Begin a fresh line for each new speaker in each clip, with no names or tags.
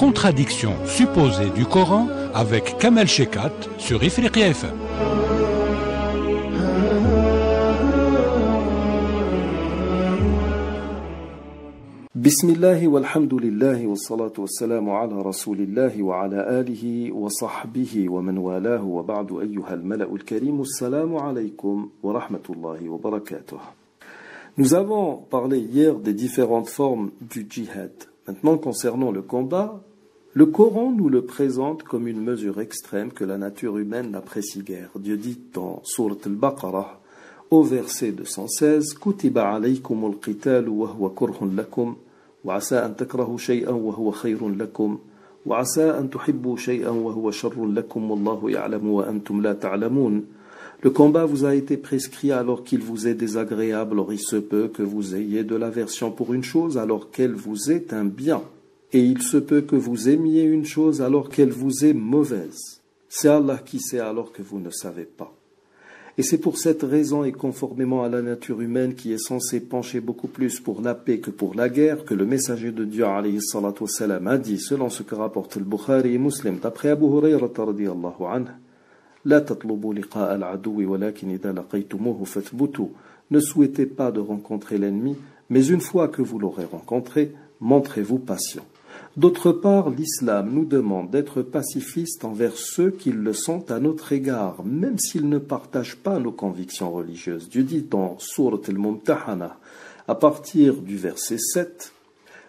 contradictions supposées du Coran avec Kamel Shekat sur Ifriqiya FM.
Bismillah walhamdulillah wa salatu wa salamu ala rasulillah wa ala alihi wa sahbihi wa man walahu wa ba'du ayyuha al-mala'u al-karim. Assalamu alaykum wa rahmatullahi wa barakatuh. Nous avons parlé hier des différentes formes du djihad. Maintenant, concernant le combat, le Coran nous le présente comme une mesure extrême que la nature humaine n'apprécie guère. Dieu dit dans Sourate al-Baqarah, au verset 216, Kutiba alaykumul qitalu wa huwa kurhun lakum, wa asa an takrahu shay'an wa huwa khayrun lakum, wa asa an tuhibbu shay'an wa huwa sharrun lakum, wallahu ya'lamu wa antum la ta'lamun. Le combat vous a été prescrit alors qu'il vous est désagréable, or il se peut que vous ayez de l'aversion pour une chose alors qu'elle vous est un bien. Et il se peut que vous aimiez une chose alors qu'elle vous est mauvaise. C'est Allah qui sait alors que vous ne savez pas. Et c'est pour cette raison et conformément à la nature humaine qui est censée pencher beaucoup plus pour la paix que pour la guerre que le messager de Dieu alayhi salatu wassalam a dit, selon ce que rapporte le Bukhari et Muslim, d'après Abu Hurayrata radiyallahu anhu, La tatlubu liqa al-adoui walakin idha laqaytumuhu fathbutu. Ne souhaitez pas de rencontrer l'ennemi, mais une fois que vous l'aurez rencontré, montrez-vous patient. D'autre part, l'islam nous demande d'être pacifistes envers ceux qui le sont à notre égard, même s'ils ne partagent pas nos convictions religieuses. Dieu dit dans Sourate al-Mumtahana, à partir du verset 7,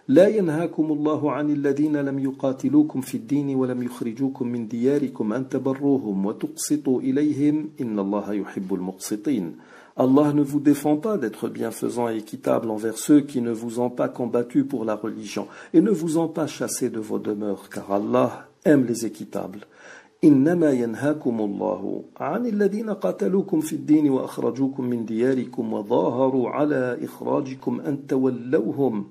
لا ينهاكم الله عن الذين لم يقاتلوكم في الدين ولم يخرجوكم من دياركم أن تبروهم وتقسطوا إليهم إن الله يحب المقسطين. Allah ne vous défend pas d'être bienfaisant et équitable envers ceux qui ne vous ont pas combattu pour la religion et ne vous ont pas chassé de vos demeures, car Allah aime les équitables. إنما ينهاكم الله عن الذين قاتلوكم في الدين وأخرجوكم من دياركم وظاهروا على إخراجكم أن تولوهم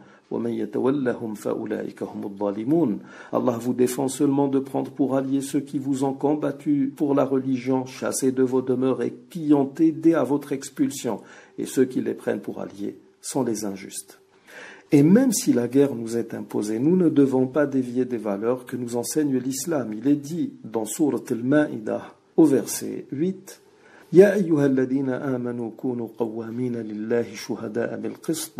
Allah vous défend seulement de prendre pour alliés ceux qui vous ont combattu pour la religion, chassés de vos demeures et qui ont aidé à votre expulsion. Et ceux qui les prennent pour alliés sont les injustes. Et même si la guerre nous est imposée, nous ne devons pas dévier des valeurs que nous enseigne l'islam. Il est dit dans Sourate al-Ma'idah, au verset 8, Ya ayyuhalladhina amanu kunu qawwamina lillahi shuhada'a bil qist.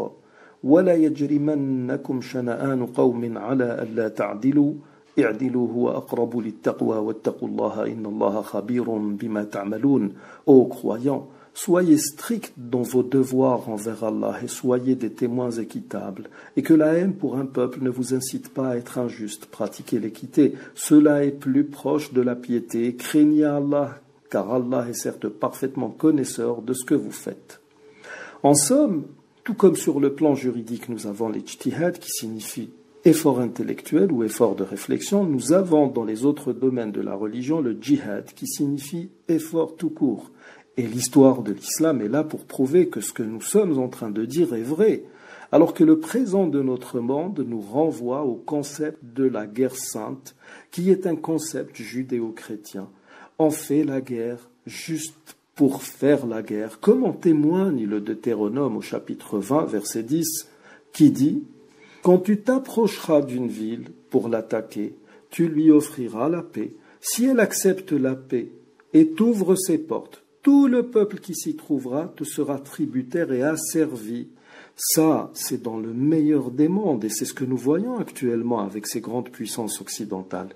ولا يجرمنكم شنآن قوم على ألا تعدلوا اعدلوا هو أقرب للتقوى واتقوا الله إن الله خبير بما تعملون. Ô croyants, soyez stricts dans vos devoirs envers Allah et soyez des témoins équitables, et que la haine pour un peuple ne vous incite pas à être injuste. Pratiquez l'équité, cela est plus proche de la piété. Craignez Allah, car Allah est certes parfaitement connaisseur de ce que vous faites. En somme, tout comme sur le plan juridique, nous avons l'ijtihad qui signifie effort intellectuel ou effort de réflexion. Nous avons dans les autres domaines de la religion le djihad qui signifie effort tout court. Et l'histoire de l'islam est là pour prouver que ce que nous sommes en train de dire est vrai, alors que le présent de notre monde nous renvoie au concept de la guerre sainte, qui est un concept judéo-chrétien. On fait la guerre juste pour faire la guerre, comme en témoigne le Deutéronome au chapitre 20, verset 10, qui dit « Quand tu t'approcheras d'une ville pour l'attaquer, tu lui offriras la paix. Si elle accepte la paix et t'ouvre ses portes, tout le peuple qui s'y trouvera te sera tributaire et asservi. » Ça, c'est dans le meilleur des mondes, et c'est ce que nous voyons actuellement avec ces grandes puissances occidentales.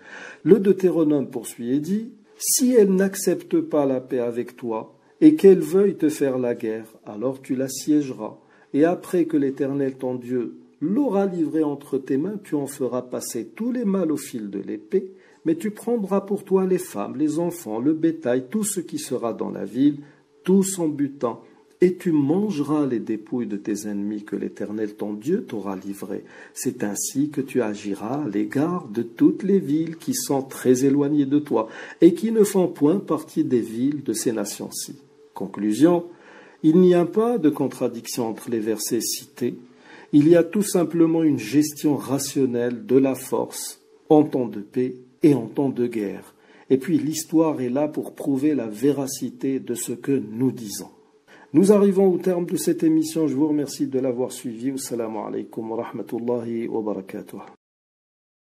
Le Deutéronome poursuit et dit « Si elle n'accepte pas la paix avec toi, et qu'elle veuille te faire la guerre, alors tu l'assiégeras. Et après que l'Éternel ton Dieu l'aura livré entre tes mains, tu en feras passer tous les mâles au fil de l'épée, mais tu prendras pour toi les femmes, les enfants, le bétail, tout ce qui sera dans la ville, tout son butin, et tu mangeras les dépouilles de tes ennemis que l'Éternel ton Dieu t'aura livrés. C'est ainsi que tu agiras à l'égard de toutes les villes qui sont très éloignées de toi et qui ne font point partie des villes de ces nations-ci. Conclusion, il n'y a pas de contradiction entre les versets cités. Il y a tout simplement une gestion rationnelle de la force en temps de paix et en temps de guerre. Et puis l'histoire est là pour prouver la véracité de ce que nous disons. Nous arrivons au terme de cette émission. Je vous remercie de l'avoir suivi. Assalamu alaikum wa rahmatullahi wa barakatuh.